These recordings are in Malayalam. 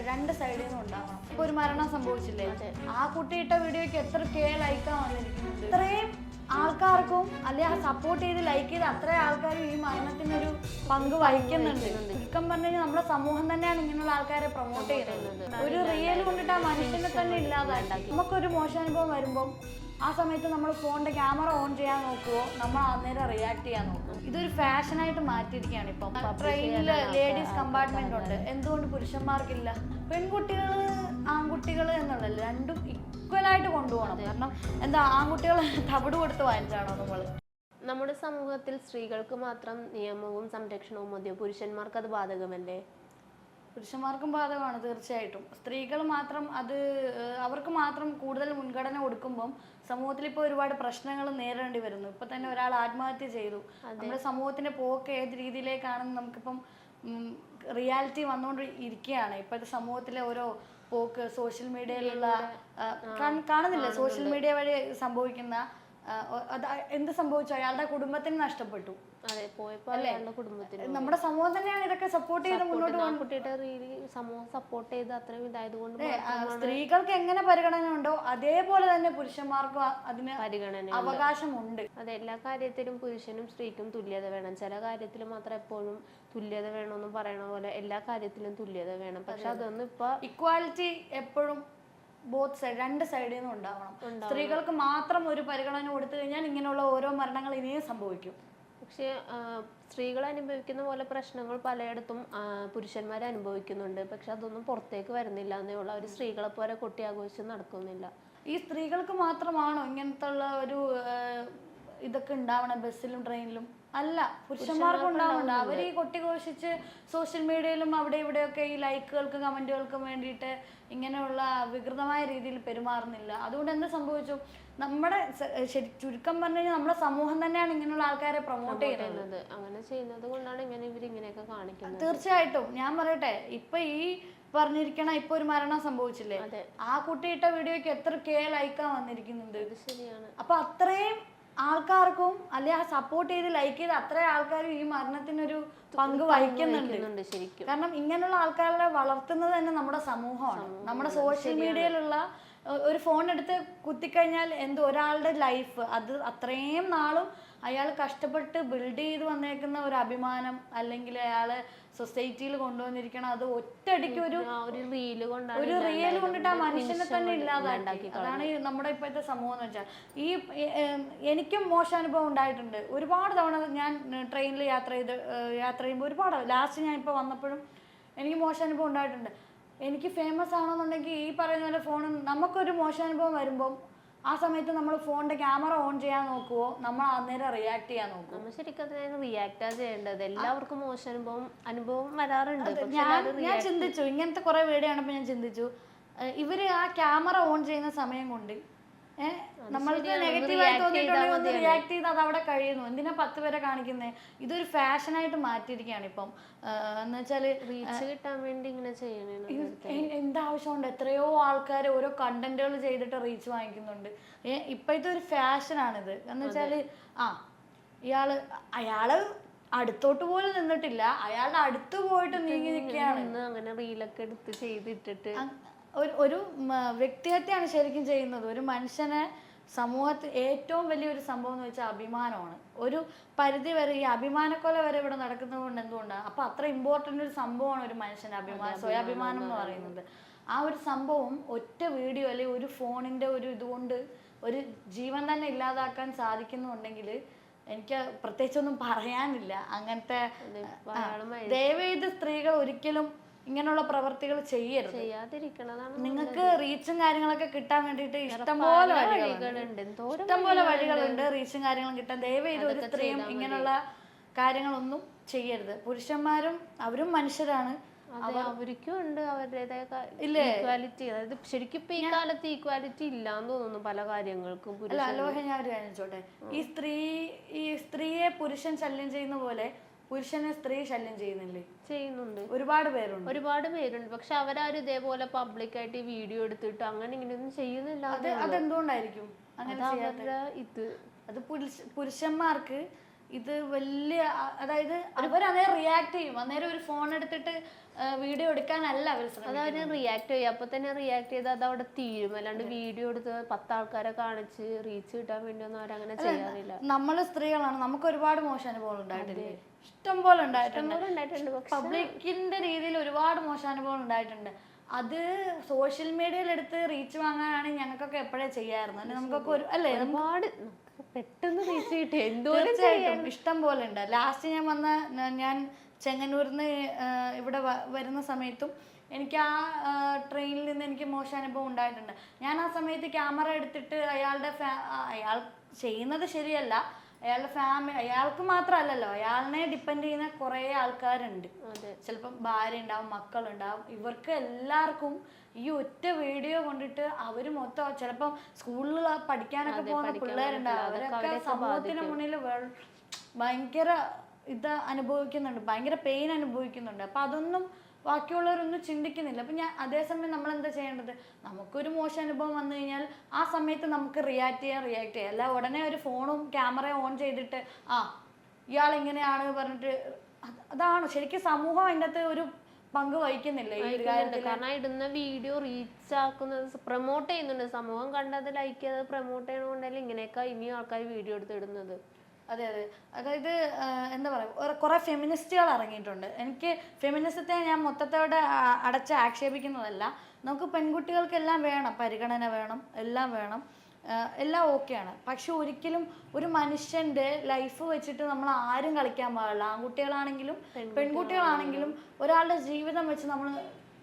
രണ്ട് സൈഡിൽ നിന്നും ഉണ്ടാവണം. ഇപ്പൊ ഒരു മരണം സംഭവിച്ചില്ലേ, ആ കുട്ടി ഇട്ട വീഡിയോക്ക് എത്ര ലൈക്കാ വന്നിരിക്കുന്നുണ്ട്. ഇത്രയും ആൾക്കാർക്കും അല്ലെ ആ സപ്പോർട്ട് ചെയ്ത് ലൈക്ക് ചെയ്ത് അത്രയും ആൾക്കാരും ഈ മരണത്തിനൊരു പങ്ക് വഹിക്കുന്നുണ്ട്. ചുരുക്കം പറഞ്ഞു കഴിഞ്ഞാൽ നമ്മുടെ സമൂഹം തന്നെയാണ് ഇങ്ങനെയുള്ള ആൾക്കാരെ പ്രൊമോട്ട് ചെയ്യുന്നത്. ഒരു റിയൽ കൊണ്ടിട്ട് ആ മനുഷ്യനെ തന്നെ ഇല്ലാതാക്കി. നമുക്കൊരു മോശാനുഭവം വരുമ്പം ആ സമയത്ത് നമ്മൾ ഫോണിന്റെ ക്യാമറ ഓൺ ചെയ്യാൻ നോക്കുവോ, നമ്മൾ അന്നേരം റിയാക്ട് ചെയ്യാൻ നോക്കും. ഇതൊരു ഫാഷനായിട്ട് മാറ്റിയിരിക്കുകയാണ്. ഇപ്പം ട്രെയിനിൽ ലേഡീസ് കമ്പാർട്ട്മെന്റ് ഉണ്ട്, എന്തുകൊണ്ട് പുരുഷന്മാർക്കില്ല? പെൺകുട്ടികൾ ആൺകുട്ടികൾ എന്നുള്ളത് രണ്ടും ഈക്വലായിട്ട് കൊണ്ടുപോകണം. കാരണം എന്താ, ആൺകുട്ടികൾ തവിട് കൊടുത്ത് വാങ്ങിച്ചാണോ നമ്മൾ? നമ്മുടെ സമൂഹത്തിൽ സ്ത്രീകൾക്ക് മാത്രം നിയമവും സംരക്ഷണവും മതിയോ? പുരുഷന്മാർക്ക് അത് ബാധകമല്ലേ? പുരുഷന്മാർക്കും ബാധകമാണ് തീർച്ചയായിട്ടും. സ്ത്രീകൾ മാത്രം അത് അവർക്ക് മാത്രം കൂടുതൽ മുൻഗണന കൊടുക്കുമ്പം സമൂഹത്തിൽ ഇപ്പോൾ ഒരുപാട് പ്രശ്നങ്ങൾ നേരിടേണ്ടി വരുന്നു. ഇപ്പൊ തന്നെ ഒരാൾ ആത്മഹത്യ ചെയ്തു. നമ്മുടെ സമൂഹത്തിന്റെ പോക്ക് ഏത് രീതിയിലേക്കാണെന്ന് നമുക്കിപ്പം റിയാലിറ്റി വന്നുകൊണ്ട് ഇരിക്കുകയാണ്. ഇപ്പോഴത്തെ സമൂഹത്തിലെ ഓരോ പോക്ക് സോഷ്യൽ മീഡിയയിലുള്ള കാണുന്നില്ല, സോഷ്യൽ മീഡിയ വഴി സംഭവിക്കുന്ന എന്ത് സംഭവിച്ചു, അയാളുടെ കുടുംബത്തിന് നഷ്ടപ്പെട്ടു. അതെ, പോയപ്പോ അയാളുടെ കുടുംബത്തിന്. നമ്മുടെ സമൂഹം തന്നെയാണ് ഇതൊക്കെ സപ്പോർട്ട് ചെയ്ത് മുന്നോട്ട് പോകുന്നത്. കുട്ടിയുടെ സമൂഹം സപ്പോർട്ട് ചെയ്ത് അത്രയും ഇതായതുകൊണ്ട് സ്ത്രീകൾക്ക് എങ്ങനെ പരിഗണന ഉണ്ടോ അതേപോലെ തന്നെ പുരുഷന്മാർക്കും അതിന് പരിഗണന അവകാശമുണ്ട്. അതെ, എല്ലാ കാര്യത്തിലും പുരുഷനും സ്ത്രീക്കും തുല്യത വേണം. ചില കാര്യത്തിൽ മാത്രം എപ്പോഴും തുല്യത വേണമെന്ന് പറയണ പോലെ എല്ലാ കാര്യത്തിലും തുല്യത വേണം. പക്ഷെ അതൊന്നും ഇപ്പൊ ഇക്വാലിറ്റി എപ്പോഴും ബോത്ത് സൈഡ് രണ്ട് സൈഡിൽ നിന്നും ഉണ്ടാവണം. സ്ത്രീകൾക്ക് മാത്രം ഒരു പരിഗണന കൊടുത്തു കഴിഞ്ഞാൽ ഇങ്ങനെയുള്ള ഓരോ മരണങ്ങൾ ഇനിയും സംഭവിക്കും. പക്ഷെ സ്ത്രീകൾ അനുഭവിക്കുന്ന പോലെ പ്രശ്നങ്ങൾ പലയിടത്തും പുരുഷന്മാർ അനുഭവിക്കുന്നുണ്ട്. പക്ഷെ അതൊന്നും പുറത്തേക്ക് വരുന്നില്ല എന്നേ ഉള്ള. ഒരു സ്ത്രീകളെ പോലെ കൊട്ടി ആഘോഷം നടക്കുന്നില്ല. ഈ സ്ത്രീകൾക്ക് മാത്രമാണോ ഇങ്ങനത്തെ ഉള്ള ഒരു ഇതൊക്കെ ഉണ്ടാവണം ബസ്സിലും ട്രെയിനിലും? അല്ല, പുരുഷന്മാർക്കും ഉണ്ടാവണ്ട. അവർ ഈ കൊട്ടിഘോഷിച്ച് സോഷ്യൽ മീഡിയയിലും അവിടെ ഇവിടെയൊക്കെ ഈ ലൈക്കുകൾക്കും കമന്റുകൾക്കും വേണ്ടിയിട്ട് ഇങ്ങനെയുള്ള വികൃതമായ രീതിയിൽ പെരുമാറുന്നില്ല. അതുകൊണ്ട് എന്ത് സംഭവിച്ചു? നമ്മുടെ ചുരുക്കം പറഞ്ഞു കഴിഞ്ഞാൽ നമ്മുടെ സമൂഹം തന്നെയാണ് ഇങ്ങനെയുള്ള ആൾക്കാരെ പ്രൊമോട്ട് ചെയ്യുന്നത്. അങ്ങനെ ചെയ്യുന്നത് കൊണ്ടാണ് ഇവരിങ്ങനെയൊക്കെ കാണിക്കുന്നത്. തീർച്ചയായിട്ടും. ഞാൻ പറയട്ടെ, ഇപ്പൊ ഈ പറഞ്ഞിരിക്കണ ഇപ്പൊ ഒരു മരണം സംഭവിച്ചില്ലേ, ആ കുട്ടി ഇട്ട വീഡിയോക്ക് എത്ര ലൈക്കാ വന്നിരിക്കുന്നുണ്ട്. ശരിയാണ്. അപ്പൊ അത്രയും ആൾക്കാർക്കും അല്ലെ ആ സപ്പോർട്ട് ചെയ്ത് ലൈക്ക് ചെയ്ത് അത്രയും ആൾക്കാരും ഈ മരണത്തിനൊരു പങ്ക് വഹിക്കുന്നുണ്ട് ശരിക്കും. കാരണം ഇങ്ങനെയുള്ള ആൾക്കാരെ വളർത്തുന്നത് തന്നെ നമ്മുടെ സമൂഹമാണ്. നമ്മുടെ സോഷ്യൽ മീഡിയയിലുള്ള ഒരു ഫോൺ എടുത്ത് കുത്തിക്കഴിഞ്ഞാൽ ഒരാളുടെ ലൈഫ് അത് അത്രയും നാളും അയാൾ കഷ്ടപ്പെട്ട് ബിൽഡ് ചെയ്ത് വന്നേക്കുന്ന ഒരു അഭിമാനം, അല്ലെങ്കിൽ അയാള് സൊസൈറ്റിയിൽ കൊണ്ടുവന്നിരിക്കണം, അത് ഒറ്റയടിക്ക് ഒരു റീല് കൊണ്ടിട്ട് ആ മനുഷ്യനെ തന്നെ ഇല്ലാതാക്കി. അതാണ് നമ്മുടെ ഇപ്പോഴത്തെ സമൂഹം എന്ന് വെച്ചാൽ. എനിക്കും മോശാനുഭവം ഉണ്ടായിട്ടുണ്ട്. ഒരുപാട് തവണ ഞാൻ ട്രെയിനിൽ യാത്ര ചെയ്യുമ്പോൾ ഒരുപാട് ലാസ്റ്റ് ഞാൻ ഇപ്പോൾ വന്നപ്പോഴും എനിക്ക് മോശാനുഭവം ഉണ്ടായിട്ടുണ്ട്. എനിക്ക് ഫേമസ് ആണെന്നുണ്ടെങ്കിൽ ഈ പറയുന്ന പോലെ ഫോൺ നമുക്കൊരു മോശാനുഭവം വരുമ്പം ആ സമയത്ത് നമ്മൾ ഫോണിന്റെ ക്യാമറ ഓൺ ചെയ്യാൻ നോക്കുവോ, നമ്മൾ അന്നേരം റിയാക്ട് ചെയ്യാൻ നോക്കും. നമ്മൾ ശരിക്കും അതിനാണ് റിയാക്ട് ചെയ്യേണ്ടത്. എല്ലാവർക്കും മോശം അനുഭവം വരാറുണ്ട്. ഞാൻ ചിന്തിച്ചു, ഇങ്ങനത്തെ കുറെ വീഡിയോ ആണപ്പോൾ ഞാൻ ചിന്തിച്ചു, ഇവര് ആ ക്യാമറ ഓൺ ചെയ്യുന്ന സമയം കൊണ്ട് നമ്മൾക്ക് നെഗറ്റീവായി തോന്നിയിട്ടുണ്ടെങ്കിൽ ഒന്ന് റിയാക്ട് ചെയ്ത് അത് അവിടെ കഴിയുന്നു. എന്തിനാ 10 പേരെ കാണിക്കുന്നത്? ഇതൊരു ഫാഷനായിട്ട് മാറ്റിയിരിക്കുകയാണ് ഇപ്പം. എന്ന് വെച്ചാല് റീച്ച് കിട്ടാൻ വേണ്ടി ഇങ്ങനെ ചെയ്യണേ. എന്താവശ്യമുണ്ട്? എത്രയോ ആൾക്കാർ ഓരോ കണ്ടന്റുകൾ ചെയ്തിട്ട് റീച്ച് വാങ്ങിക്കുന്നുണ്ട്. ഇപ്പോഴത്തെ ഒരു ഫാഷനാണിത്. എന്ന് വെച്ചാല് അയാള് അടുത്തോട്ട് പോലും നിന്നിട്ടില്ല, അയാളുടെ അടുത്ത് പോയിട്ട് നീങ്ങി നിൽക്കുകയാണ്. അങ്ങനെ റീലൊക്കെ എടുത്ത് ചെയ്തിട്ടിട്ട് ഒരു വ്യക്തിഹത്യയാണ് ശരിക്കും ചെയ്യുന്നത്. ഒരു മനുഷ്യനെ സമൂഹത്തിൽ ഏറ്റവും വലിയൊരു സംഭവം എന്ന് വെച്ചാൽ അഭിമാനമാണ്. ഒരു പരിധി വരെ ഈ അഭിമാനക്കൊല വരെ ഇവിടെ നടക്കുന്നത് കൊണ്ട് എന്തുകൊണ്ടാണ്? അപ്പൊ അത്ര ഇമ്പോർട്ടൻ്റ് ഒരു സംഭവമാണ് ഒരു മനുഷ്യന്റെ അഭിമാനം, സ്വയാഭിമാനം എന്ന് പറയുന്നത്. ആ ഒരു സംഭവം ഒറ്റ വീഡിയോ അല്ലെങ്കിൽ ഒരു ഫോണിന്റെ ഒരു ഇതുകൊണ്ട് ഒരു ജീവൻ തന്നെ ഇല്ലാതാക്കാൻ സാധിക്കുന്നുണ്ടെങ്കിൽ എനിക്ക് പ്രത്യേകിച്ചൊന്നും പറയാനില്ല. അങ്ങനത്തെ ദയവേത് സ്ത്രീകൾ ഒരിക്കലും ഇങ്ങനെയുള്ള പ്രവർത്തികൾ ചെയ്യരുത്. നിങ്ങൾക്ക് റീച്ചും കാര്യങ്ങളൊക്കെ കിട്ടാൻ വേണ്ടിയിട്ട് ഇഷ്ടംപോലെ വഴികളുണ്ട് റീച്ചും കാര്യങ്ങളും കിട്ടാൻ. ദയവേത് ഒരു സ്ത്രീയും ഇങ്ങനെയുള്ള കാര്യങ്ങളൊന്നും ചെയ്യരുത്. പുരുഷന്മാരും അവരും മനുഷ്യരാണ്, അവർക്കും ഉണ്ട് അവരുടേതായ ഈക്വാലിറ്റി. അതായത് ശരിക്കും ഇപ്പൊ ഈ കാലത്ത് ഈക്വാലിറ്റി ഇല്ലാന്ന് തോന്നുന്നു പല കാര്യങ്ങൾക്കും. അലോഹ, ഞാൻ ഒരു കാര്യം ചോട്ടെ, ഈ സ്ത്രീയെ പുരുഷൻ ശല്യം ചെയ്യുന്ന പോലെ പുരുഷനെ സ്ത്രീ ശല്യം ചെയ്യുന്നുണ്ട്. ഒരുപാട് പേരുണ്ട്. പക്ഷെ അവരാരും ഇതേപോലെ പബ്ലിക്കായിട്ട് വീഡിയോ എടുത്തിട്ട് അങ്ങനെ ഇങ്ങനെയൊന്നും ചെയ്യുന്നില്ല. അതെന്തുകൊണ്ടായിരിക്കും അങ്ങനെ? അത് പുരുഷന്മാർക്ക് ഇത് വലിയ അതായത് അവരന്നേരം റിയാക്ട് ചെയ്യും, അന്നേരം ഒരു ഫോൺ എടുത്തിട്ട് വീഡിയോ എടുക്കാനല്ല അവർ അതവര് റിയാക്ട് ചെയ്യും, അപ്പൊ തന്നെ റിയാക്ട് ചെയ്ത് അത് അവിടെ തീരും. അല്ലാണ്ട് വീഡിയോ എടുത്ത് 10 ആൾക്കാരെ കാണിച്ച് റീച്ച് കിട്ടാൻ വേണ്ടി ഒന്നും അവരങ്ങനെ ചെയ്യാറില്ല. നമ്മള് സ്ത്രീകളാണ്, നമുക്ക് ഒരുപാട് മോശം അനുഭവങ്ങൾ ഉണ്ടായിട്ടില്ലേ? ഇഷ്ടം പോലെ ഉണ്ടായിട്ടുണ്ട്. പബ്ലിക്കിന്റെ രീതിയിൽ ഒരുപാട് മോശം അനുഭവങ്ങൾ ഉണ്ടായിട്ടുണ്ട്. അത് സോഷ്യൽ മീഡിയയിൽ എടുത്ത് റീച്ച് വാങ്ങാനാണെങ്കിൽ ഞങ്ങൾക്കൊക്കെ എപ്പോഴേ ചെയ്യാറുണ്ട്. നമുക്കൊക്കെ ഒരു അല്ലേ ഒരുപാട് പെട്ടെന്ന് റീച്ച് കിട്ടി, തീർച്ചയായിട്ടും ഇഷ്ടം പോലെ ഉണ്ട്. ലാസ്റ്റ് ഞാൻ ചെങ്ങന്നൂരിന്ന് ഇവിടെ വരുന്ന സമയത്തും എനിക്ക് ആ ട്രെയിനിൽ നിന്ന് എനിക്ക് മോശം അനുഭവം ഉണ്ടായിട്ടുണ്ട്. ഞാൻ ആ സമയത്ത് ക്യാമറ എടുത്തിട്ട് അയാൾ ചെയ്യുന്നത് ശരിയല്ല, അയാളുടെ ഫാമിലി, അയാൾക്ക് മാത്രമല്ലല്ലോ, അയാളിനെ ഡിപ്പെൻഡ് ചെയ്യുന്ന കുറേ ആൾക്കാരുണ്ട്. ചിലപ്പം ഭാര്യ ഉണ്ടാവും, മക്കളുണ്ടാവും, ഇവർക്ക് എല്ലാവർക്കും ഈ ഒറ്റ വീഡിയോ കൊണ്ടിട്ട് അവര് മൊത്തം ചിലപ്പം സ്കൂളിൽ പഠിക്കാനൊക്കെ പോകുന്ന പിള്ളേരുണ്ടാവും, അവരൊക്കെ സമൂഹത്തിന് മുന്നിൽ ഭയങ്കര അനുഭവിക്കുന്നുണ്ട്, ഭയങ്കര പെയിൻ അനുഭവിക്കുന്നുണ്ട്. അപ്പൊ അതൊന്നും ബാക്കിയുള്ളവരൊന്നും ചിന്തിക്കുന്നില്ല. അപ്പൊ അതേസമയം നമ്മൾ എന്താ ചെയ്യേണ്ടത്? നമുക്കൊരു മോശം അനുഭവം വന്നു കഴിഞ്ഞാൽ ആ സമയത്ത് നമുക്ക് റിയാക്ട് ചെയ്യാം. അല്ല ഉടനെ ഒരു ഫോണും ക്യാമറയും ഓൺ ചെയ്തിട്ട് ഇയാൾ എങ്ങനെയാണ് പറഞ്ഞിട്ട്, അതാണ് ശരിക്കും സമൂഹം അതിൻ്റെ അകത്ത് ഒരു പങ്ക് വഹിക്കുന്നില്ല ഈ ഒരു കാര്യത്തിൽ. കാരണം ഇടുന്ന വീഡിയോ റീച്ച് ആക്കുന്നത്, പ്രൊമോട്ട് ചെയ്യുന്നുണ്ട്, സമൂഹം കണ്ടത് ലൈക്ക് ചെയ്ത് പ്രൊമോട്ട് ചെയ്യണോണ്ടല്ലേ ഇങ്ങനെയൊക്കെ ഇനിയും ആൾക്കാർ വീഡിയോ എടുത്ത് ഇടുന്നത്. അതെ, അതായത് എന്താ പറയുക, കുറെ ഫെമിനിസ്റ്റുകൾ ഇറങ്ങിയിട്ടുണ്ട്. എനിക്ക് ഫെമിനിസത്തെ ഞാൻ മൊത്തത്തോടെ അടച്ച് ആക്ഷേപിക്കുന്നതല്ല. നമുക്ക് പെൺകുട്ടികൾക്കെല്ലാം വേണം, പരിഗണന വേണം, എല്ലാം വേണം, എല്ലാം ഓക്കെയാണ്. പക്ഷെ ഒരിക്കലും ഒരു മനുഷ്യന്റെ ലൈഫ് വെച്ചിട്ട് നമ്മൾ ആരും കളിക്കാൻ പാടില്ല. ആൺകുട്ടികളാണെങ്കിലും പെൺകുട്ടികളാണെങ്കിലും ഒരാളുടെ ജീവിതം വെച്ച് നമ്മൾ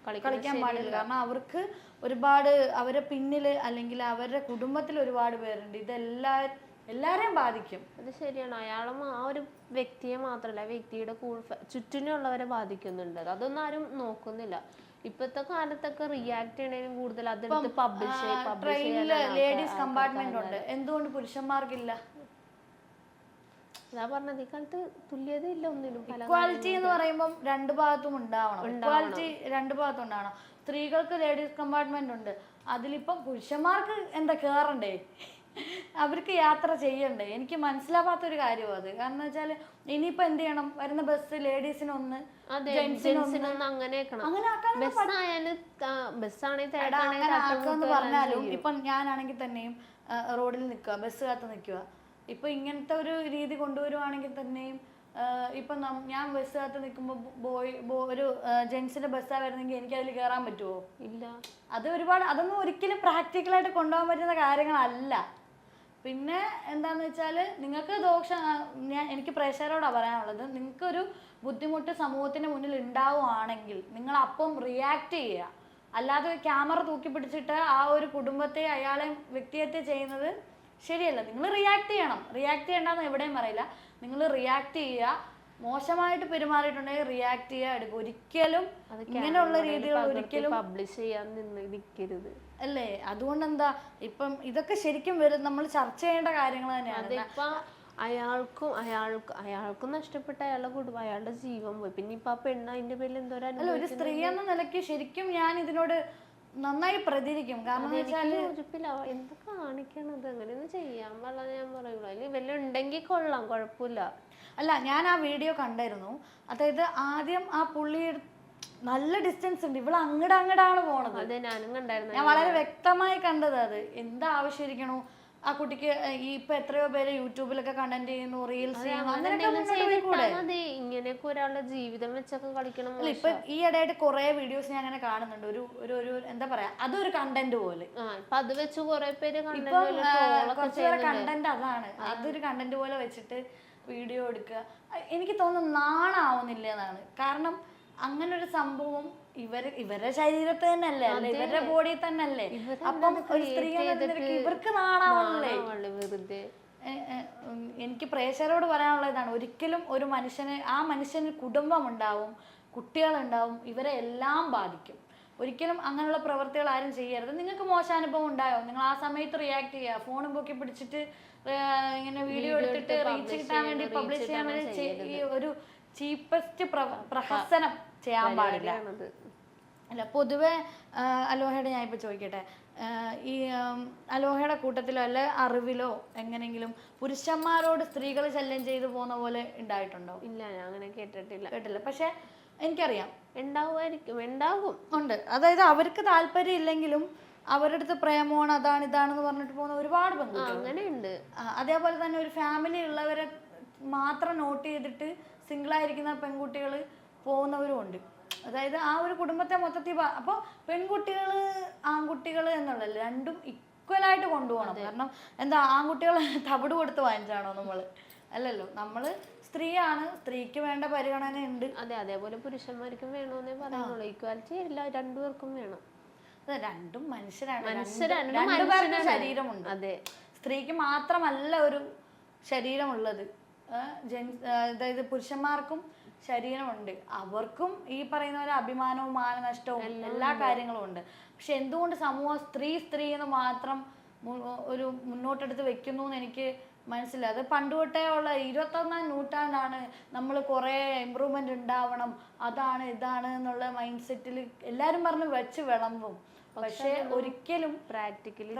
കളിക്കാൻ പാടില്ല. കാരണം അവർക്ക് ഒരുപാട് അവരുടെ പിന്നില് അല്ലെങ്കിൽ അവരുടെ കുടുംബത്തിൽ ഒരുപാട് പേരുണ്ട്. എല്ലാരെയും ബാധിക്കും. അത് ശരിയാണ്. അയാളും ആ ഒരു വ്യക്തിയെ മാത്രമല്ല, വ്യക്തിയുടെ ചുറ്റിനുള്ളവരെ ബാധിക്കുന്നുണ്ട്. അതൊന്നും ആരും നോക്കുന്നില്ല. ഇപ്പത്തെ കാലത്തൊക്കെ റിയാക്ട് ചെയ്യണതിനും കൂടുതൽ അതെടുത്ത് പബ്ലിഷ് ലേഡീസ് കമ്പാർട്ട്മെന്റ് ഉണ്ട്, എന്തുകൊണ്ട് പുരുഷന്മാർക്കില്ല? ഞാൻ പറഞ്ഞത് ഈ കാലത്ത് തുല്യത ഇല്ല ഒന്നിനും. ഇക്വാലിറ്റി എന്ന് പറയുമ്പോൾ രണ്ട് ഭാഗത്തും ഉണ്ടാവണം. ഇക്വാലിറ്റി രണ്ട് ഭാഗത്തും ഉണ്ടാവണം. സ്ത്രീകൾക്ക് ലേഡീസ് കമ്പാർട്ട്മെന്റ് ഉണ്ട്, അതിലിപ്പം പുരുഷന്മാർക്ക് എന്താ കേറണ്ടേ? അവർക്ക് യാത്ര ചെയ്യണ്ടേ? എനിക്ക് മനസ്സിലാവാത്തൊരു കാര്യവും അത്. കാരണം വെച്ചാൽ ഇനിയിപ്പോ എന്ത് ചെയ്യണം? വരുന്ന ബസ് ലേഡീസിനൊന്ന് പറഞ്ഞാലും ഇപ്പൊ ഞാനാണെങ്കിൽ തന്നെയും റോഡിൽ നിൽക്കുക, ബസ് കാത്ത് നിൽക്കുക. ഇപ്പൊ ഇങ്ങനത്തെ ഒരു രീതി കൊണ്ടുവരുവാണെങ്കിൽ തന്നെയും ഇപ്പൊ ഞാൻ ബസ് കാത്ത് നിൽക്കുമ്പോൾ ഒരു ജെന്റ്സിന്റെ ബസ്സാ വരുന്നെങ്കിൽ എനിക്ക് അതിൽ കയറാൻ പറ്റുമോ? ഇല്ല. അതൊന്നും ഒരിക്കലും പ്രാക്ടിക്കലായിട്ട് കൊണ്ടുപോകാൻ പറ്റുന്ന കാര്യങ്ങളല്ല. പിന്നെ എന്താന്ന് വെച്ചാൽ നിങ്ങൾക്ക് എനിക്ക് പ്രേക്ഷകരോടാണ് പറയാനുള്ളത്, നിങ്ങൾക്കൊരു ബുദ്ധിമുട്ട് സമൂഹത്തിന് മുന്നിൽ ഉണ്ടാവുകയാണെങ്കിൽ നിങ്ങൾ അപ്പം റിയാക്ട് ചെയ്യുക. അല്ലാതെ ക്യാമറ തൂക്കി പിടിച്ചിട്ട് ആ ഒരു കുടുംബത്തെ വ്യക്തിയത്തെ ചെയ്യുന്നത് ശരിയല്ല. നിങ്ങൾ റിയാക്ട് ചെയ്യണം. റിയാക്ട് ചെയ്യണ്ടെന്ന് എവിടെയും പറയില്ല. നിങ്ങൾ റിയാക്ട് ചെയ്യുക. മോശമായിട്ട് പെരുമാറിയിട്ടുണ്ടെങ്കിൽ റിയാക്ട് ചെയ്യുക. ഒരിക്കലും ഇങ്ങനെയുള്ള രീതികൾ ഒരിക്കലും പബ്ലിഷ് ചെയ്യാൻ നിൽക്കരുത്, അല്ലേ? അതുകൊണ്ട് എന്താ ഇപ്പം ഇതൊക്കെ ശരിക്കും നമ്മൾ ചർച്ച ചെയ്യേണ്ട കാര്യങ്ങൾ തന്നെയാണ്. അയാൾക്കും നഷ്ടപ്പെട്ട അയാളുടെ കുടുംബം, അയാളുടെ ജീവൻ പോയി. പിന്നെ ഇപ്പൊ ആ പെണ്ണ് അതിന്റെ പേരിൽ എന്തോരം ഒരു സ്ത്രീ എന്ന നിലയ്ക്ക് ശരിക്കും ഞാൻ ഇതിനോട് നന്നായി പ്രതികരിക്കും. കാരണം എന്ത് കാണിക്കണത്? അങ്ങനെയൊന്നും ചെയ്യാൻ പാടില്ല ഞാൻ പറയുള്ളൂ. അതിൽ വല്ല ഉണ്ടെങ്കിൽ കൊള്ളാം, കുഴപ്പമില്ല. അല്ല, ഞാൻ ആ വീഡിയോ കണ്ടായിരുന്നു. അതായത് ആദ്യം ആ പുള്ളി നല്ല ഡിസ്റ്റൻസ് ഉണ്ട്, ഇവിടെ അങ്ങടാണ് പോണത്. അതെ, ഞാനും കണ്ടായിരുന്നു. ഞാൻ വളരെ വ്യക്തമായി കണ്ടത്. അത് എന്താ ആവശ്യം ഇരിക്കണു? ആ കുട്ടിക്ക് ഇപ്പൊ എത്രയോ പേര് യൂട്യൂബിലൊക്കെ കണ്ടന്റ് ചെയ്യുന്നു, റീൽസ് ചെയ്യുന്നു. ഇങ്ങനെയൊക്കെ ഒരാളുടെ ജീവിതം വെച്ചൊക്കെ കളിക്കണം. ഇപ്പൊ ഈ ഇടയായിട്ട് കുറെ വീഡിയോസ് ഞാൻ അങ്ങനെ കാണുന്നുണ്ട്. ഒരു എന്താ പറയാ, അതൊരു കണ്ടന്റ് പോലെ. അത് വെച്ച് കുറെ പേര് കുറച്ചുകൂടെ കണ്ടന്റ് അതാണ്. അതൊരു കണ്ടന്റ് പോലെ വെച്ചിട്ട് വീഡിയോ എടുക്കുക. എനിക്ക് തോന്നുന്നു നാണാവുന്നില്ല എന്നാണ്. കാരണം അങ്ങനെ ഒരു സംഭവം ഇവരുടെ ശരീരത്ത് തന്നെയല്ലേ, അല്ലെ, ഇവരുടെ ബോഡിയിൽ തന്നെയല്ലേ. അപ്പം ഒരു സ്ത്രീ ഇവർക്ക് നാണാവണല്ലേ? എനിക്ക് പ്രേക്ഷകരോട് പറയാനുള്ള ഇതാണ്, ഒരിക്കലും ഒരു ആ മനുഷ്യന് കുടുംബം ഉണ്ടാവും, കുട്ടികളുണ്ടാവും, ഇവരെ എല്ലാം ബാധിക്കും. ഒരിക്കലും അങ്ങനെയുള്ള പ്രവൃത്തികൾ ആരും ചെയ്യരുത്. നിങ്ങൾക്ക് മോശം അനുഭവം ഉണ്ടായോ? നിങ്ങൾ ആ സമയത്ത് റിയാക്ട് ചെയ്യുക. ഫോണും പൊക്കി പിടിച്ചിട്ട് ഇങ്ങനെ വീഡിയോ എടുത്തിട്ട് റീച്ച് കിട്ടാൻ വേണ്ടി പബ്ലിഷ് ചെയ്യാൻ വേണ്ടി ഒരു ചീപ്പസ്റ്റ് പ്രഹസനം ചെയ്യാൻ പാടില്ല. അല്ല പൊതുവെ അലോഹയുടെ ഞാൻ ഇപ്പോൾ ചോദിക്കട്ടെ, ഈ അലോഹയുടെ കൂട്ടത്തിലോ അല്ലെ അറിവിലോ എങ്ങനെയെങ്കിലും പുരുഷന്മാരോട് സ്ത്രീകൾ ശല്യം ചെയ്തു പോകുന്ന പോലെ ഉണ്ടായിട്ടുണ്ടോ? ഇല്ല, ഞാൻ അങ്ങനെ കേട്ടിട്ടില്ല. പക്ഷെ എനിക്കറിയാം ഉണ്ടാവുമായിരിക്കും, ഉണ്ടാകും, ഉണ്ട്. അതായത് അവർക്ക് താല്പര്യം ഇല്ലെങ്കിലും അവരുടെ അടുത്ത് പ്രേമമാണ്, അതാണ് ഇതാണെന്ന് പറഞ്ഞിട്ട് പോകുന്ന ഒരുപാട് പെൺകുട്ടികൾ അങ്ങനെയുണ്ട്. അതേപോലെ തന്നെ ഒരു ഫാമിലി ഉള്ളവരെ മാത്രം നോട്ട് ചെയ്തിട്ട് സിംഗിളായിരിക്കുന്ന പെൺകുട്ടികൾ പോകുന്നവരും ഉണ്ട്. അതായത് ആ ഒരു കുടുംബത്തെ മൊത്തത്തിൽ അപ്പോൾ പെൺകുട്ടികൾ ആൺകുട്ടികൾ എന്നുള്ളതല്ല, രണ്ടും ഈക്വലായിട്ട് കൊണ്ടുപോകണം. കാരണം എന്താ, ആൺകുട്ടികൾ തവിട് കൊടുത്ത് വാങ്ങിച്ചാണോ നമ്മൾ? അല്ലല്ലോ, നമ്മൾ സ്ത്രീയാണ്, സ്ത്രീക്ക് വേണ്ട പരിഗണന ഉണ്ട്. അതെ, അതേപോലെ പുരുഷന്മാർക്കും വേണമെന്നേ പറയുന്നുള്ളൂ. ഈക്വാലിറ്റി ഇല്ല, രണ്ടുപേർക്കും വേണം. രണ്ടും മനുഷ്യരാണ്, മനുഷ്യരാണ്, രണ്ടുപേർക്കും ശരീരമുണ്ട്. അതെ, സ്ത്രീക്ക് മാത്രമല്ല ഒരു ശരീരമുള്ളത്, അതായത് പുരുഷന്മാർക്കും ശരീരമുണ്ട്. അവർക്കും ഈ പറയുന്ന പോലെ അഭിമാനവും മാനനഷ്ടവും എല്ലാ കാര്യങ്ങളും ഉണ്ട്. പക്ഷെ എന്തുകൊണ്ട് സമൂഹം സ്ത്രീ എന്ന് മാത്രം ഒരു മുന്നോട്ടെടുത്ത് വെക്കുന്നു എന്ന് എനിക്ക് മനസ്സിലായി. അത് പണ്ട് തൊട്ടേ ഉള്ള 21ാം നൂറ്റാണ്ടാണ്. നമ്മൾ കുറേ ഇമ്പ്രൂവ്മെന്റ് ഉണ്ടാവണം, അതാണ് ഇതാണ് എന്നുള്ള മൈൻഡ് സെറ്റിൽ എല്ലാവരും പറഞ്ഞ് വെച്ച് വിളമ്പും. പക്ഷെ ഒരിക്കലും പ്രാക്ടിക്കലി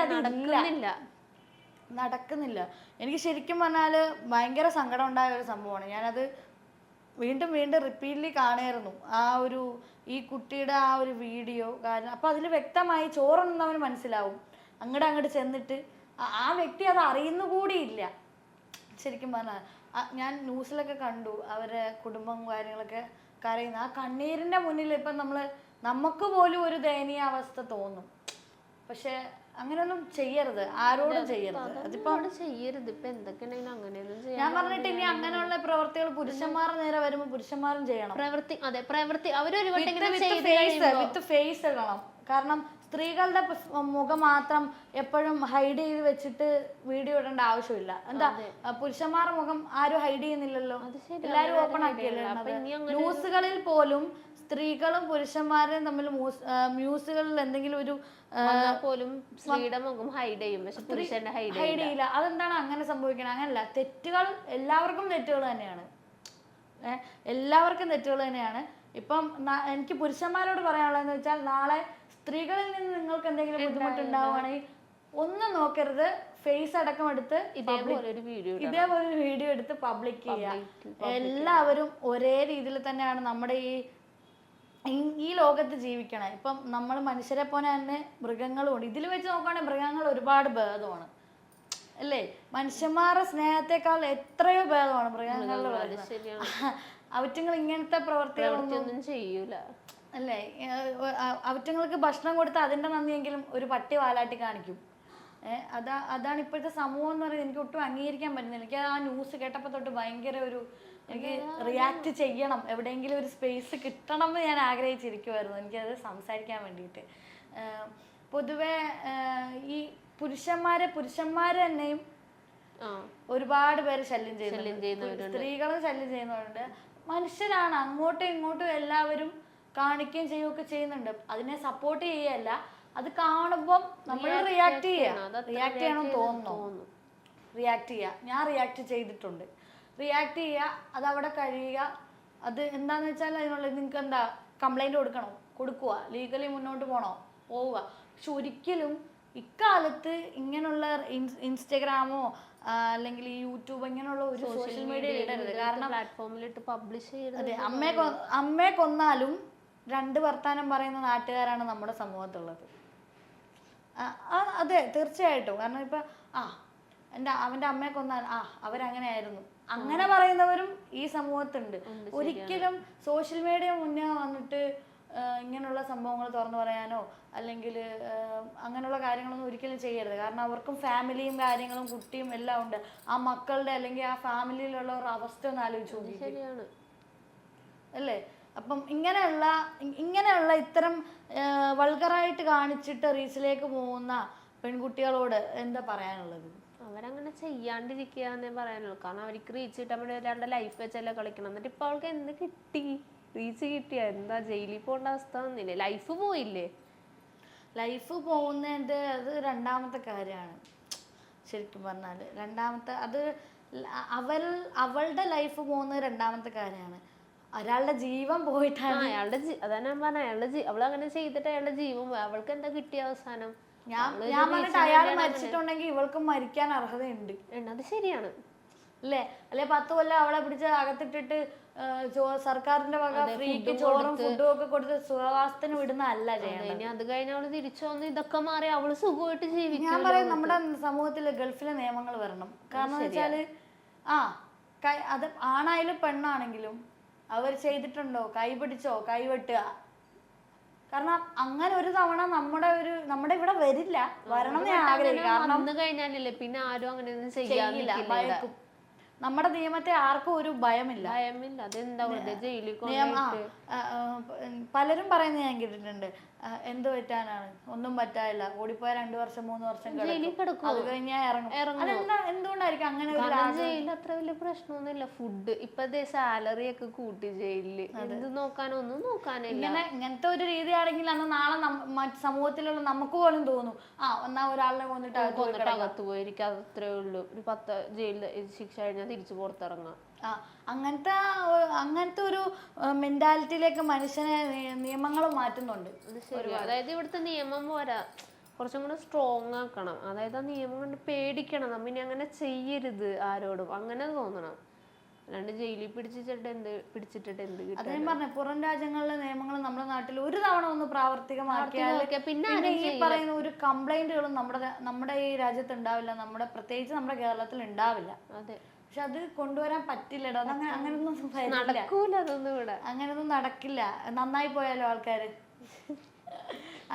അത് നടക്കുന്നില്ല. എനിക്ക് ശരിക്കും പറഞ്ഞാൽ ഭയങ്കര സങ്കടം ഉണ്ടായ ഒരു സംഭവമാണ്. ഞാനത് വീണ്ടും റിപ്പീറ്റ്ലി കാണുമായിരുന്നു ഈ കുട്ടിയുടെ ആ ഒരു വീഡിയോ. കാരണം അപ്പം അതിൽ വ്യക്തമായി ചോറുണ്ടെന്നവന് മനസ്സിലാവും. അങ്ങോട്ട് ചെന്നിട്ട് ആ വ്യക്തി അത് അറിയുന്നു കൂടിയില്ല. ശരിക്കും പറഞ്ഞാൽ ഞാൻ ന്യൂസിലൊക്കെ കണ്ടു അവരെ കുടുംബം കാര്യങ്ങളൊക്കെ കരയുന്ന ആ കണ്ണീരിൻ്റെ മുന്നിൽ ഇപ്പം നമുക്ക് പോലും ഒരു ദയനീയ അവസ്ഥ തോന്നും. പക്ഷെ അങ്ങനെയൊന്നും ചെയ്യരുത്, ആരോടും ചെയ്യരുത്. അതിപ്പോ ചെയ്യരുത്. ഇപ്പൊ എന്തൊക്കെയാണെങ്കിലും അങ്ങനെയൊന്നും ഞാൻ പറഞ്ഞിട്ട് ഇനി അങ്ങനെയുള്ള പ്രവൃത്തികൾ പുരുഷന്മാരുടെ നേരെ വരുമ്പോൾ പുരുഷന്മാരും ചെയ്യണം. പ്രവൃത്തി അവരൊരു വിത്ത് ഫേസ് ഇടണം. കാരണം സ്ത്രീകളുടെ മുഖം മാത്രം എപ്പോഴും ഹൈഡ് ചെയ്ത് വെച്ചിട്ട് വീഡിയോ ഇടേണ്ട ആവശ്യമില്ല. എന്താ, പുരുഷന്മാരുടെ മുഖം ആരും ഹൈഡ് ചെയ്യുന്നില്ലല്ലോ, എല്ലാരും ഓപ്പൺ ആക്കിയല്ലേ. ന്യൂസുകളിൽ പോലും സ്ത്രീകളും പുരുഷന്മാരും തമ്മിൽ ന്യൂസുകളിൽ എന്തെങ്കിലും ഒരു പോലും സ്ത്രീയുടെ മുഖം ഹൈഡ് ചെയ്യും, പക്ഷെ പുരുഷന്റെ ഹൈഡ് ചെയ്യില്ല. അതെന്താണ് അങ്ങനെ സംഭവിക്കണം? അങ്ങനല്ല, തെറ്റുകൾ എല്ലാവർക്കും തെറ്റുകൾ തന്നെയാണ്. എല്ലാവർക്കും തെറ്റുകൾ തന്നെയാണ്. ഇപ്പം എനിക്ക് പുരുഷന്മാരോട് പറയാനുള്ളതെന്ന് വെച്ചാൽ, നാളെ സ്ത്രീകളിൽ നിന്ന് നിങ്ങൾക്ക് എന്തെങ്കിലും ബുദ്ധിമുട്ടുണ്ടാവുകയാണെങ്കിൽ ഒന്നും നോക്കരുത്, ഫേസ് അടക്കം എടുത്ത് ഇതേപോലെ ഒരു വീഡിയോ എടുത്ത് പബ്ലിക് ചെയ്യുക. എല്ലാവരും ഒരേ രീതിയിൽ തന്നെയാണ് നമ്മുടെ ഈ ലോകത്ത് ജീവിക്കണം. ഇപ്പം നമ്മൾ മനുഷ്യരെ പോലെ തന്നെ മൃഗങ്ങളും ഉണ്ട്. ഇതിൽ വെച്ച് നോക്കുകയാണെങ്കിൽ മൃഗങ്ങൾ ഒരുപാട് ഭേദമാണ് അല്ലേ? മനുഷ്യന്മാരുടെ സ്നേഹത്തെക്കാൾ എത്രയോ ഭേദമാണ് മൃഗങ്ങളുടെ. അവറ്റങ്ങൾ ഇങ്ങനത്തെ പ്രവർത്തികളൊന്നും ചെയ്യൂല അല്ലേ? അവറ്റങ്ങൾക്ക് ഭക്ഷണം കൊടുത്ത് അതിൻ്റെ നന്ദിയെങ്കിലും ഒരു പട്ടി വാലാട്ടി കാണിക്കും. അതാണ് ഇപ്പോഴത്തെ സമൂഹം എന്ന് പറയുന്നത്. എനിക്ക് ഒട്ടും അംഗീകരിക്കാൻ പറ്റുന്നില്ല. എനിക്ക് ആ ന്യൂസ് കേട്ടപ്പോൾ തൊട്ട് ഭയങ്കര എനിക്ക് റിയാക്ട് ചെയ്യണം, എവിടെയെങ്കിലും ഒരു സ്പേസ് കിട്ടണം എന്ന് ഞാൻ ആഗ്രഹിച്ചിരിക്കുമായിരുന്നു എനിക്കത് സംസാരിക്കാൻ വേണ്ടിയിട്ട്. പൊതുവെ ഈ പുരുഷന്മാരെ തന്നെയും ഒരുപാട് പേര് ശല്യം ചെയ്യുന്നുണ്ട്, സ്ത്രീകളും ശല്യം ചെയ്യുന്നവരുണ്ട്. മനുഷ്യരാണ്, അങ്ങോട്ടും ഇങ്ങോട്ടും എല്ലാവരും കാണിക്കുകയും ചെയ്യുകയൊക്കെ ചെയ്യുന്നുണ്ട്. അതിനെ സപ്പോർട്ട് ചെയ്യല്ല, അത് കാണുമ്പം നമ്മൾ റിയാക്ട് ചെയ്യണമെന്ന് തോന്നുന്നു. റിയാക്ട് ചെയ്യുക, ഞാൻ റിയാക്ട് ചെയ്തിട്ടുണ്ട്. റിയാക്ട് ചെയ്യുക, അതവിടെ കഴിയുക. അത് എന്താണെന്ന് വെച്ചാൽ അതിനുള്ള നിങ്ങൾക്ക് എന്താ കംപ്ലൈൻറ്റ് കൊടുക്കുക, ലീഗലി മുന്നോട്ട് പോവുക. പക്ഷെ ഒരിക്കലും ഇക്കാലത്ത് ഇങ്ങനെയുള്ള ഇൻസ്റ്റഗ്രാമോ അല്ലെങ്കിൽ ഈ യൂട്യൂബ് ഇങ്ങനെയുള്ള ഒരു സോഷ്യൽ മീഡിയ ഇടരുത്. കാരണം പ്ലാറ്റ്ഫോമിലിട്ട് പബ്ലിഷ് ചെയ്യരുത്. അതെ, അമ്മയെ കൊന്നാലും 2 വർത്താനം പറയുന്ന നാട്ടുകാരാണ് നമ്മുടെ സമൂഹത്തുള്ളത്. അതെ, തീർച്ചയായിട്ടും. കാരണം ഇപ്പം അവൻ്റെ അമ്മയെ കൊന്നാൽ അവരങ്ങനെ ആയിരുന്നു, അങ്ങനെ പറയുന്നവരും ഈ സമൂഹത്തുണ്ട്. ഒരിക്കലും സോഷ്യൽ മീഡിയ മുന്നേ വന്നിട്ട് ഇങ്ങനെയുള്ള സംഭവങ്ങൾ തുറന്നു പറയാനോ അല്ലെങ്കിൽ അങ്ങനെയുള്ള കാര്യങ്ങളൊന്നും ഒരിക്കലും ചെയ്യരുത്. കാരണം അവർക്കും ഫാമിലിയും കാര്യങ്ങളും കുട്ടിയും എല്ലാം ഉണ്ട്. ആ മക്കളുടെ അല്ലെങ്കിൽ ആ ഫാമിലിയിലുള്ള ഒരു അവസ്ഥ ഒന്ന് ആലോചിച്ചു നോക്കി അല്ലേ? അപ്പം ഇങ്ങനെയുള്ള ഇത്തരം വൾഗറായിട്ട് കാണിച്ചിട്ട് റീച്ചിലേക്ക് പോകുന്ന പെൺകുട്ടികളോട് എന്താ പറയാനുള്ളത്? അവരങ്ങനെ ചെയ്യാണ്ടിരിക്കുക എന്നേ പറയാനുള്ളൂ. കാരണം അവർക്ക് റീച്ച് കിട്ടാൻ വേണ്ടി ഒരാളുടെ ലൈഫ് വെച്ചല്ലേ കളിക്കണം. എന്നിട്ട് ഇപ്പൊ അവൾക്ക് എന്ത് കിട്ടി? റീച്ച് കിട്ടിയ എന്താ? ജയിലിൽ പോകേണ്ട അവസ്ഥ വന്നില്ലേ? ലൈഫ് പോയില്ലേ? ലൈഫ് പോകുന്നതിൻ്റെ അത് രണ്ടാമത്തെ കാര്യമാണ് ശരിക്കും പറഞ്ഞാൽ. രണ്ടാമത്തെ അത് അവളുടെ ലൈഫ് പോകുന്നത് രണ്ടാമത്തെ കാര്യമാണ്. ഒരാളുടെ ജീവൻ പോയിട്ടാണ്. അയാളുടെ അതാണ് ഞാൻ പറഞ്ഞ അയാളുടെ അവളങ്ങനെ ചെയ്തിട്ട് അയാളുടെ ജീവൻ പോയി. അവൾക്ക് എന്താ കിട്ടിയ അവസാനം? ഞാൻ പറഞ്ഞിട്ട് അയാൾ മരിച്ചിട്ടുണ്ടെങ്കിൽ ഇവൾക്കും മരിക്കാൻ അർഹതയുണ്ട്. അത് ശരിയാണ് അല്ലേ? അല്ലെ 10 കൊല്ലം അവളെ പിടിച്ച് അകത്തിട്ടിട്ട് സർക്കാരിന്റെ വക ഫ്രീക്ക് ചോറും ഫുഡും ഒക്കെ കൊടുത്ത് സുഖവാസത്തിന് വിടുന്ന അല്ല ചെയ്യണം. അത് കഴിഞ്ഞ അവള് തിരിച്ചു വന്ന് ഇതൊക്കെ മാറി അവള് സുഖമായിട്ട് ജീവിക്കും. ഞാൻ പറയും നമ്മുടെ സമൂഹത്തില് ഗൾഫിലെ നിയമങ്ങൾ വരണം. കാരണം വെച്ചാല് അത് ആണായാലും പെണ്ണാണെങ്കിലും അവർ ചെയ്തിട്ടുണ്ടോ, കൈ പിടിച്ചോ, കൈ വെട്ടുക. കാരണം അങ്ങനെ ഒരു തവണ നമ്മുടെ ഇവിടെ വരില്ല, വരണം ഞാൻ ആഗ്രഹിക്കും. കാരണം കഴിഞ്ഞാലല്ലേ പിന്നെ ആരും അങ്ങനെ ചെയ്യില്ല, ഭയക്കും. നമ്മുടെ നിയമത്തെ ആർക്കും ഒരു ഭയമില്ല. അതെന്താ ജയിലിൽ പലരും പറയുന്നത് ഞാൻ കേട്ടിട്ടുണ്ട്, എന്ത് പറ്റാനാണ്, ഒന്നും പറ്റാനില്ല, ഓടിപ്പോയ 2 വർഷം 3 വർഷം കിടക്കും, അത് കഴിഞ്ഞാൽ ഇറങ്ങും. അതെന്താ, എന്തുകൊണ്ടായിരിക്കും അങ്ങനെ? ജയിലിൽ അത്ര വലിയ പ്രശ്നമൊന്നുമില്ല. ഫുഡ് ഇപ്പത്തെ സാലറി ഒക്കെ കൂട്ടി ജയിലില് എന്ത് നോക്കാനോ ഒന്നും നോക്കാനില്ല. ഇങ്ങനത്തെ ഒരു രീതിയാണെങ്കിൽ അന്ന് നാളെ സമൂഹത്തിലുള്ള നമുക്ക് പോലും തോന്നും, എന്നാ ഒരാളിനെ കൊന്നിട്ട് അകത്ത് പോയിരിക്കും, അത്രേ ഉള്ളൂ. ഒരു 10 ജയിലിൽ ശിക്ഷ കഴിഞ്ഞാൽ തിരിച്ചു പുറത്തിറങ്ങാം. അങ്ങനത്തെ ഒരു മെന്റാലിറ്റിയിലേക്ക് മനുഷ്യനെ നിയമങ്ങൾ മാറ്റുന്നുണ്ട്. അതായത് ഇവിടുത്തെ നിയമം പോരാ, കുറച്ചും കൂടെ സ്ട്രോങ് ആക്കണം. അതായത് ആ നിയമം കൊണ്ട് പേടിക്കണം, നമ്മിനി അങ്ങനെ ചെയ്യരുത് ആരോടും, അങ്ങനെ തോന്നണം. അല്ലാണ്ട് ജയിലിൽ പിടിച്ചിട്ട് എന്ത് കിട്ടും? അതേ പറഞ്ഞ പുറം രാജ്യങ്ങളിലെ നിയമങ്ങൾ നമ്മുടെ നാട്ടിൽ ഒരു തവണ ഒന്ന് പ്രാവർത്തികമാക്കിയാൽ പിന്നെ ഈ പറയുന്ന ഒരു കംപ്ലൈന്റുകളും നമ്മുടെ ഈ രാജ്യത്ത് ഉണ്ടാവില്ല, പ്രത്യേകിച്ച് നമ്മുടെ കേരളത്തിൽ ഉണ്ടാവില്ല. അതെ, പക്ഷെ അത് കൊണ്ടുവരാൻ പറ്റില്ലടോ. അങ്ങനൊന്നും നടക്കില്ല. നന്നായി പോയാലോ ആൾക്കാര്?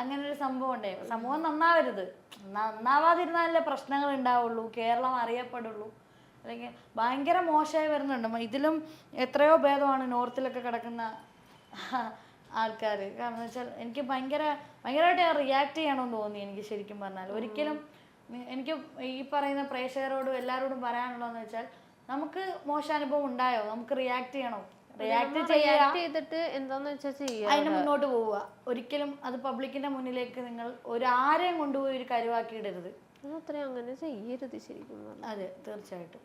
അങ്ങനെ ഒരു സംഭവം ഉണ്ടേ. സമൂഹം നന്നാവരുത്, നന്നാവാതിരുന്നാലേ പ്രശ്നങ്ങൾ ഉണ്ടാവുള്ളൂ, കേരളം അറിയപ്പെടുള്ളൂ. അല്ലെങ്കിൽ ഭയങ്കര മോശമായി വരുന്നുണ്ട്. ഇതിലും എത്രയോ ഭേദമാണ് നോർത്തിലൊക്കെ കിടക്കുന്ന ആൾക്കാർ. കാരണം വെച്ചാൽ എനിക്ക് ഭയങ്കരമായിട്ട് റിയാക്ട് ചെയ്യണമെന്ന് തോന്നി എനിക്ക്. ശരിക്കും പറഞ്ഞാൽ ഒരിക്കലും എനിക്ക് ഈ പറയുന്ന പ്രേക്ഷകരോടും എല്ലാവരോടും പറയാനുള്ളതെന്ന് വെച്ചാൽ, നമുക്ക് മോശം അനുഭവം ഉണ്ടായോ, നമുക്ക് റിയാക്ട് ചെയ്യണോ, റിയാക്ട് ചെയ്തിട്ട് എന്താന്ന് വെച്ചാൽ ചെയ്യുക, അതിന് മുന്നോട്ട് പോവുക. ഒരിക്കലും അത് പബ്ലിക്കിന്റെ മുന്നിലേക്ക് നിങ്ങൾ ആരെയും കൊണ്ടുപോയി ഒരു കരുവാക്കി ഇടരുത്. അത്രയും അങ്ങനെ ചെയ്യരുത് ശരിക്കും. അതെ, തീർച്ചയായിട്ടും.